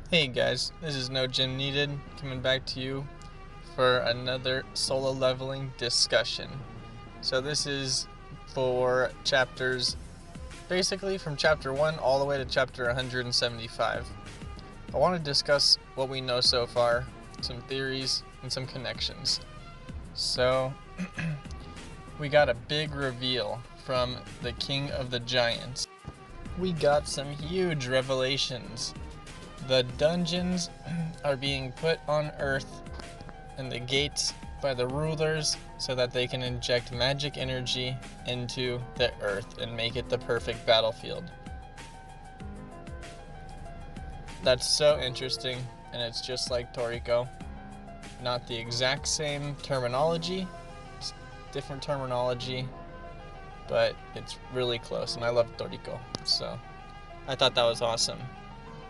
Hey guys, this is No Gym Needed, coming back to you for another solo leveling discussion. So this is for chapters, basically from chapter 1 all the way to chapter 175. I want to discuss what we know so far, some theories, and some connections. So, we got a big reveal from the King of the Giants. We got some huge revelations. The dungeons are being put on Earth and the gates by the rulers so that they can inject magic energy into the Earth and make it the perfect battlefield. That's so interesting, and it's just like Toriko. Not the exact same terminology, it's different terminology, but it's really close, and I love Toriko, so I thought that was awesome.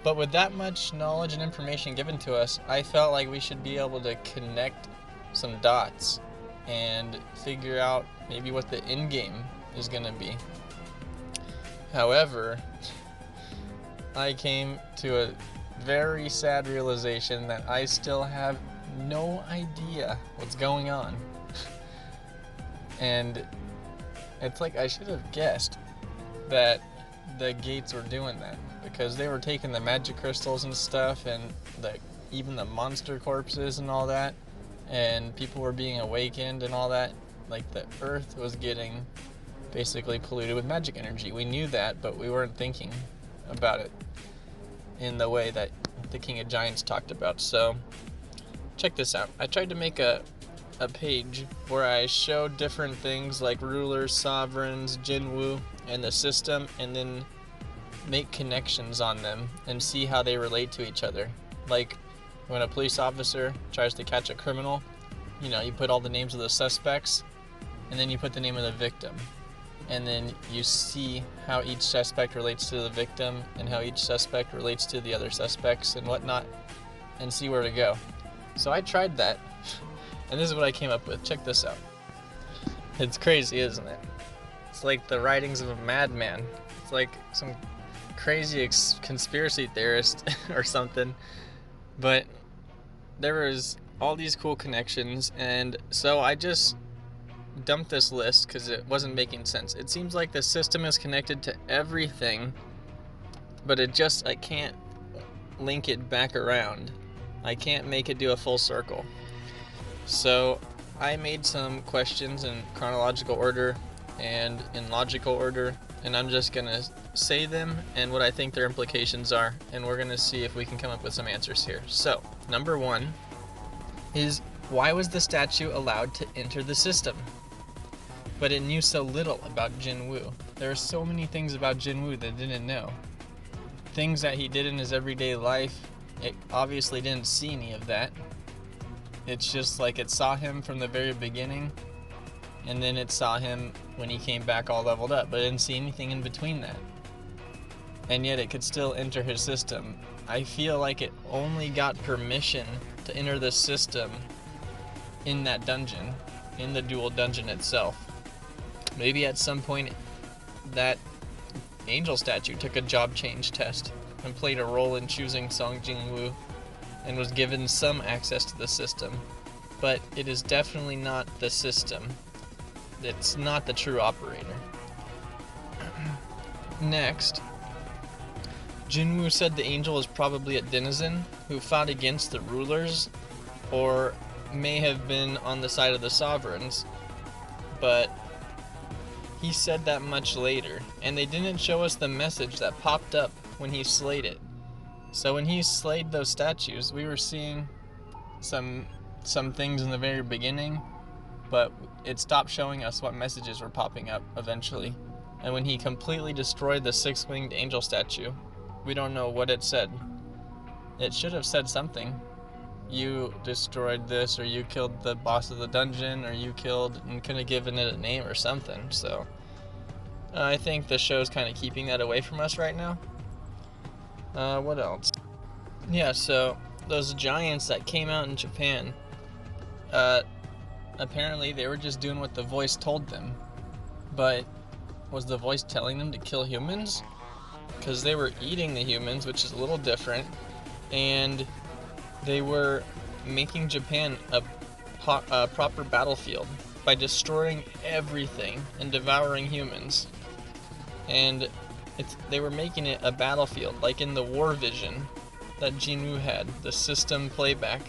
But with that much knowledge and information given to us, I felt like we should be able to connect some dots and figure out maybe what the end game is going to be. However, I came to a very sad realization that I still have no idea what's going on. And it's like I should have guessed that the gates were doing that, because they were taking the magic crystals and stuff, and even the monster corpses and all that, and people were being awakened and all that. Like, the Earth was getting basically polluted with magic energy. We knew that, but we weren't thinking about it in the way that the King of Giants talked about. So check this out. I tried to make a page where I showed different things like rulers, sovereigns, Jinwoo, and the system, and then make connections on them and see how they relate to each other. Like, when a police officer tries to catch a criminal, you put all the names of the suspects, and then you put the name of the victim, and then you see how each suspect relates to the victim and how each suspect relates to the other suspects and whatnot, and see where to go. So I tried that, and this is what I came up with. Check this out. It's crazy, isn't it? It's like the writings of a madman. It's like some crazy conspiracy theorist or something. But there was all these cool connections, and so I just dumped this list because it wasn't making sense. It seems like the system is connected to everything, but I can't link it back around. I can't make it do a full circle. So I made some questions in chronological order and in logical order, and I'm just gonna say them and what I think their implications are, and we're gonna see if we can come up with some answers here. So, number one is, why was the statue allowed to enter the system? But it knew so little about Jinwoo. There are so many things about Jinwoo that it didn't know. Things that he did in his everyday life, it obviously didn't see any of that. It's just like it saw him from the very beginning, and then it saw him when he came back all leveled up, but it didn't see anything in between that. And yet it could still enter his system. I feel like it only got permission to enter the system in that dungeon, in the dual dungeon itself. Maybe at some point that angel statue took a job change test and played a role in choosing Song Jinwoo and was given some access to the system. But it is definitely not the system. It's not the true operator. Next, Jinwoo said the angel was probably a denizen who fought against the rulers, or may have been on the side of the sovereigns, but he said that much later, and they didn't show us the message that popped up when he slayed it. So when he slayed those statues, we were seeing some things in the very beginning, but it stopped showing us what messages were popping up eventually. And when he completely destroyed the six-winged angel statue, we don't know what it said. It should have said something. You destroyed this, or you killed the boss of the dungeon, or you killed, and could have given it a name or something. So I think the show's kind of keeping that away from us right now. What else? Yeah, so those giants that came out in Japan, apparently they were just doing what the voice told them. But was the voice telling them to kill humans? Because they were eating the humans, which is a little different. and they were making Japan a proper battlefield by destroying everything and devouring humans. And they were making it a battlefield, like in the War Vision that Jinwoo had, the system playback.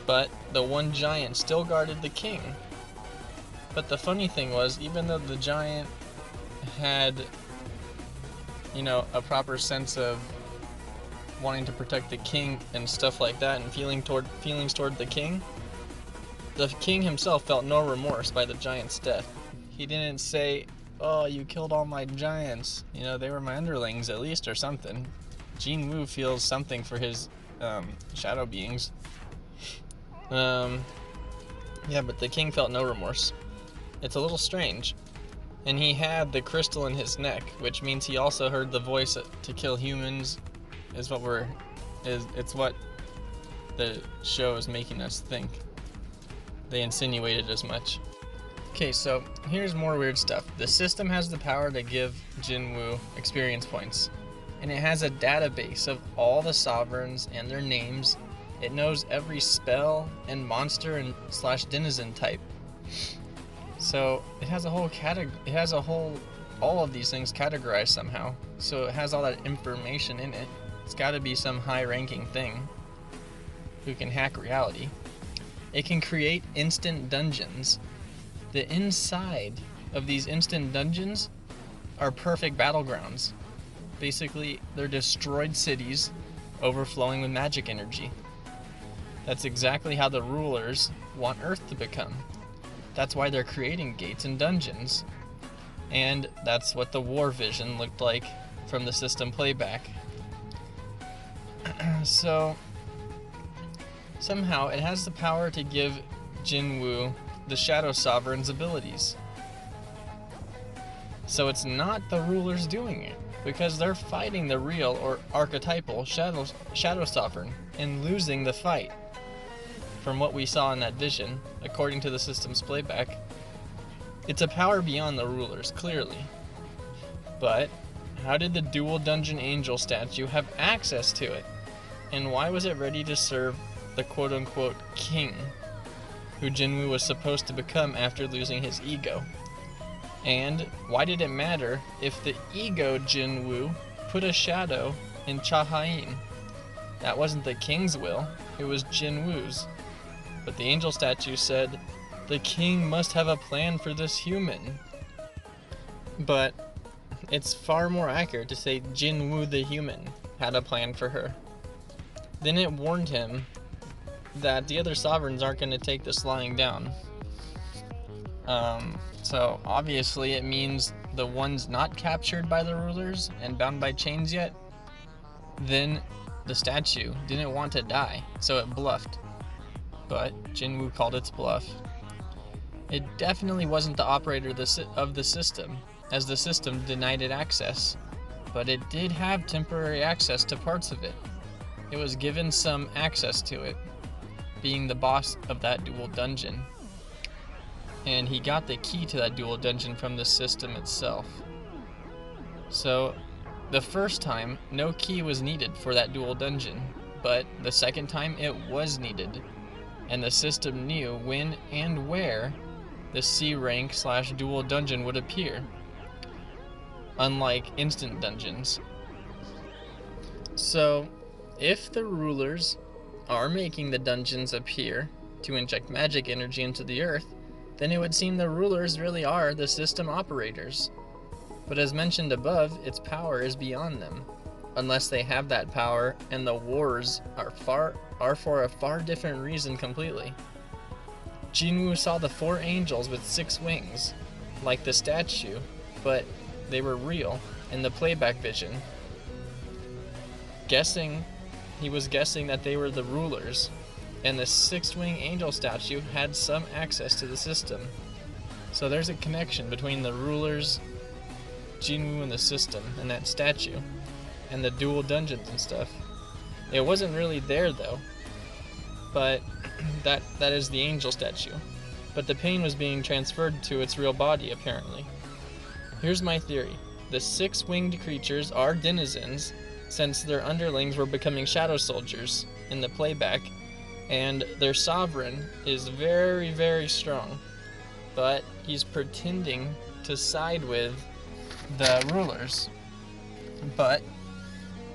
But the one giant still guarded the king. But the funny thing was, even though the giant had, a proper sense of wanting to protect the king and stuff like that, and feelings toward the king himself felt no remorse by the giant's death. He didn't say, "Oh, you killed all my giants. They were my underlings at least," or something. Jinwoo feels something for his shadow beings. But the king felt no remorse. It's a little strange. And he had the crystal in his neck, which means he also heard the voice to kill humans. It's what the show is making us think. They insinuated as much. Okay, so here's more weird stuff. The system has the power to give Jinwoo experience points, and it has a database of all the sovereigns and their names. It knows every spell and monster and / denizen type. So it has a whole all of these things categorized somehow. So it has all that information in it. It's got to be some high-ranking thing who can hack reality. It can create instant dungeons. The inside of these instant dungeons are perfect battlegrounds. Basically, they're destroyed cities overflowing with magic energy. That's exactly how the rulers want Earth to become. That's why they're creating gates and dungeons. And that's what the War Vision looked like from the system playback. So, somehow it has the power to give Jinwoo the Shadow Sovereign's abilities. So it's not the rulers doing it, because they're fighting the real or archetypal Shadow Sovereign and losing the fight. From what we saw in that vision, according to the system's playback, it's a power beyond the rulers, clearly. But how did the dual dungeon angel statue have access to it? And why was it ready to serve the quote-unquote king, who Jinwoo was supposed to become after losing his ego? And why did it matter if the ego Jinwoo put a shadow in Cha-Hain? That wasn't the king's will, it was Jinwoo's. But the angel statue said, the king must have a plan for this human. But it's far more accurate to say Jinwoo the human had a plan for her. Then it warned him that the other sovereigns aren't going to take this lying down. So obviously it means the ones not captured by the rulers and bound by chains yet, then the statue didn't want to die, so it bluffed. But Jinwoo called its bluff. It definitely wasn't the operator of the system, as the system denied it access, but it did have temporary access to parts of it. It was given some access to it, being the boss of that dual dungeon. And he got the key to that dual dungeon from the system itself. So, the first time, no key was needed for that dual dungeon, but the second time it was needed. And the system knew when and where the C rank / dual dungeon would appear, unlike instant dungeons. So, if the rulers are making the dungeons appear to inject magic energy into the earth, then it would seem the rulers really are the system operators. But as mentioned above, its power is beyond them, unless they have that power and the wars are for a far different reason completely. Jinwoo saw the 4 angels with 6 wings, like the statue, but they were real in the playback vision. He was guessing that they were the rulers, and the 6-wing angel statue had some access to the system. So there's a connection between the rulers, Jinwoo and the system, and that statue, and the dual dungeons and stuff. It wasn't really there though, but that is the angel statue. But the pain was being transferred to its real body, apparently. Here's my theory. The 6-winged creatures are denizens since their underlings were becoming shadow soldiers in the playback, and their sovereign is very, very strong, but he's pretending to side with the rulers. But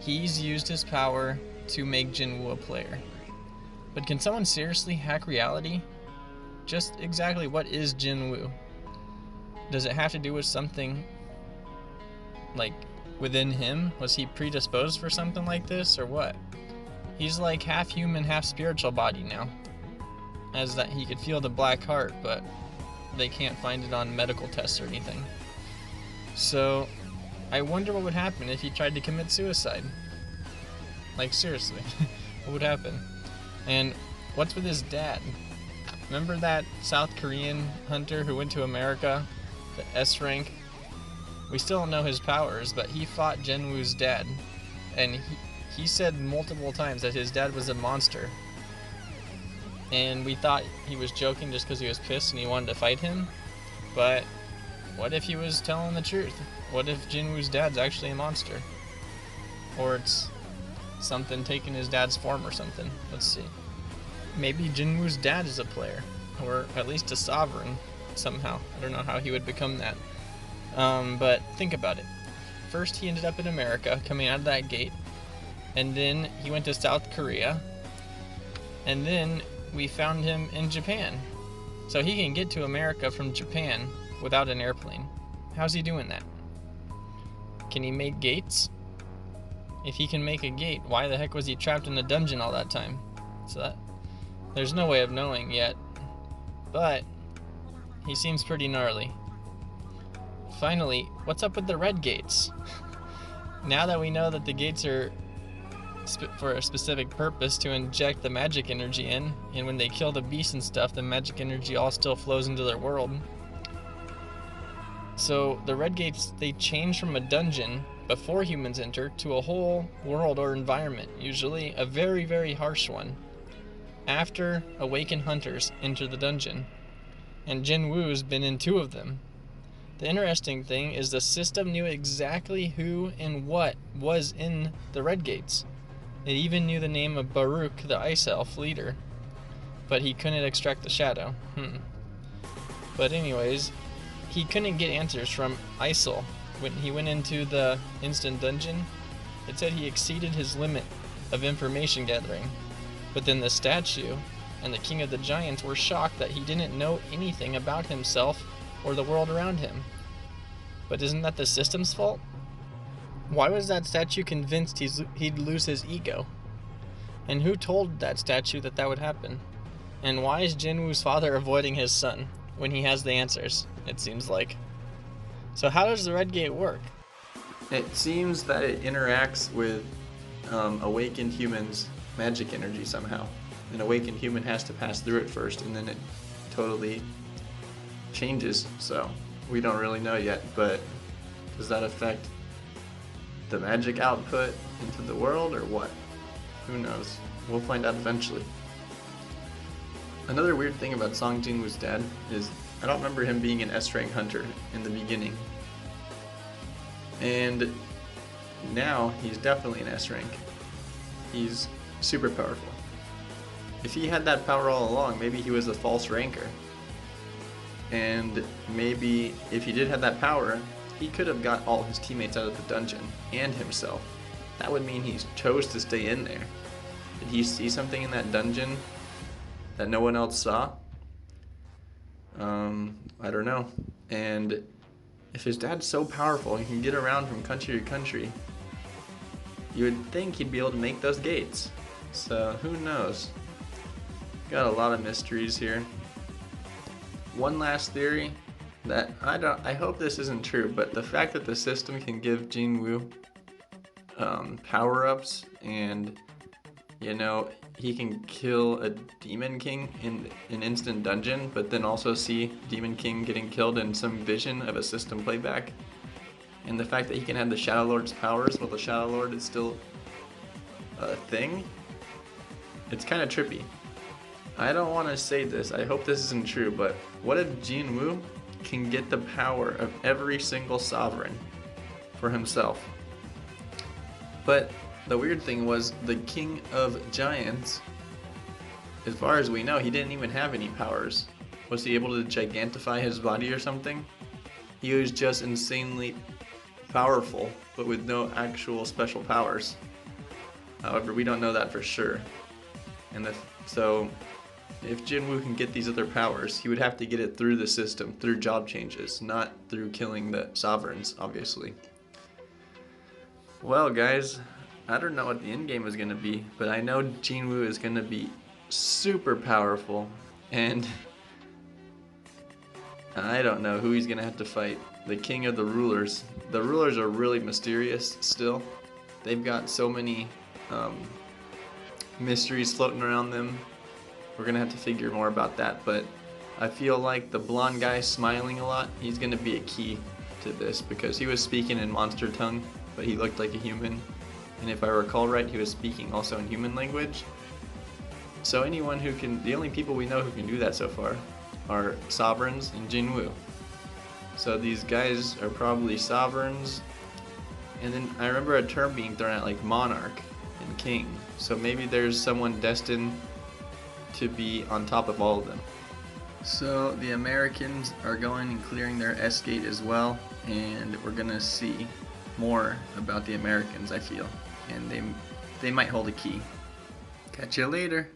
he's used his power to make Jinwoo a player. But can someone seriously hack reality? Just exactly what is Jinwoo? Does it have to do with something like within him? Was he predisposed for something like this or what? He's like half human, half spiritual body now. As that he could feel the black heart, but they can't find it on medical tests or anything. So I wonder what would happen if he tried to commit suicide. Like seriously, what would happen? And what's with his dad? Remember that South Korean hunter who went to America, the S rank? We still don't know his powers, but he fought Jinwoo's dad, and he said multiple times that his dad was a monster. And we thought he was joking just because he was pissed and he wanted to fight him. But what if he was telling the truth? What if Jinwoo's dad's actually a monster? Or it's something taking his dad's form or something. Let's see. Maybe Jinwoo's dad is a player, or at least a sovereign somehow. I don't know how he would become that. But think about it. First he ended up in America, coming out of that gate, and then he went to South Korea, and then we found him in Japan. So he can get to America from Japan without an airplane. How's he doing that? Can he make gates? If he can make a gate, why the heck was he trapped in a dungeon all that time? So there's no way of knowing yet, but he seems pretty gnarly. Finally, what's up with the red gates? Now that we know that the gates are for a specific purpose to inject the magic energy in, and when they kill the beasts and stuff, the magic energy all still flows into their world. So the red gates, they change from a dungeon before humans enter to a whole world or environment, usually a very, very harsh one, after awakened hunters enter the dungeon. And Jinwoo's been in 2 of them. The interesting thing is the system knew exactly who and what was in the red gates. It even knew the name of Baruch, the ice elf leader, but he couldn't extract the shadow. But anyways, he couldn't get answers from Isol. When he went into the instant dungeon, it said he exceeded his limit of information gathering. But then the statue and the king of the giants were shocked that he didn't know anything about himself or the world around him. But isn't that the system's fault? Why was that statue convinced he'd lose his ego? And who told that statue that that would happen? And why is Jinwoo's father avoiding his son when he has the answers, it seems like? So how does the red gate work? It seems that it interacts with awakened humans' magic energy somehow. An awakened human has to pass through it first, and then it totally changes. So we don't really know yet, but does that affect the magic output into the world or what? Who knows? We'll find out eventually. Another weird thing about Song Jinwoo's dad is I don't remember him being an S-rank hunter in the beginning. And now he's definitely an S-rank. He's super powerful. If he had that power all along, maybe he was a false ranker. And maybe if he did have that power, he could have got all his teammates out of the dungeon and himself. That would mean he chose to stay in there. Did he see something in that dungeon that no one else saw? I don't know. And if his dad's so powerful and can get around from country to country, you would think he'd be able to make those gates. So who knows? Got a lot of mysteries here. One last theory that I hope this isn't true, but the fact that the system can give Jinwoo power-ups, and he can kill a Demon King in an instant dungeon, but then also see Demon King getting killed in some vision of a system playback. And the fact that he can have the Shadow Lord's powers while the Shadow Lord is still a thing, it's kind of trippy. I don't want to say this, I hope this isn't true, but what if Jinwoo can get the power of every single sovereign for himself? But the weird thing was the King of Giants, as far as we know, he didn't even have any powers. Was he able to gigantify his body or something? He was just insanely powerful, but with no actual special powers. However, we don't know that for sure. So, if Jinwoo can get these other powers, he would have to get it through the system, through job changes, not through killing the sovereigns, obviously. Well, guys, I don't know what the end game is going to be, but I know Jinwoo is going to be super powerful, and I don't know who he's going to have to fight. The king of the rulers. The rulers are really mysterious still. They've got so many mysteries floating around them. We're going to have to figure more about that, but I feel like the blonde guy smiling a lot, he's going to be a key to this, because he was speaking in monster tongue, but he looked like a human. And if I recall right, he was speaking also in human language. So anyone who can, the only people we know who can do that so far are sovereigns and Jinwoo. So these guys are probably sovereigns. And then I remember a term being thrown out like monarch and king. So maybe there's someone destined to be on top of all of them. So the Americans are going and clearing their S-gate as well, and we're gonna see more about the Americans, I feel, and they might hold a key. Catch you later.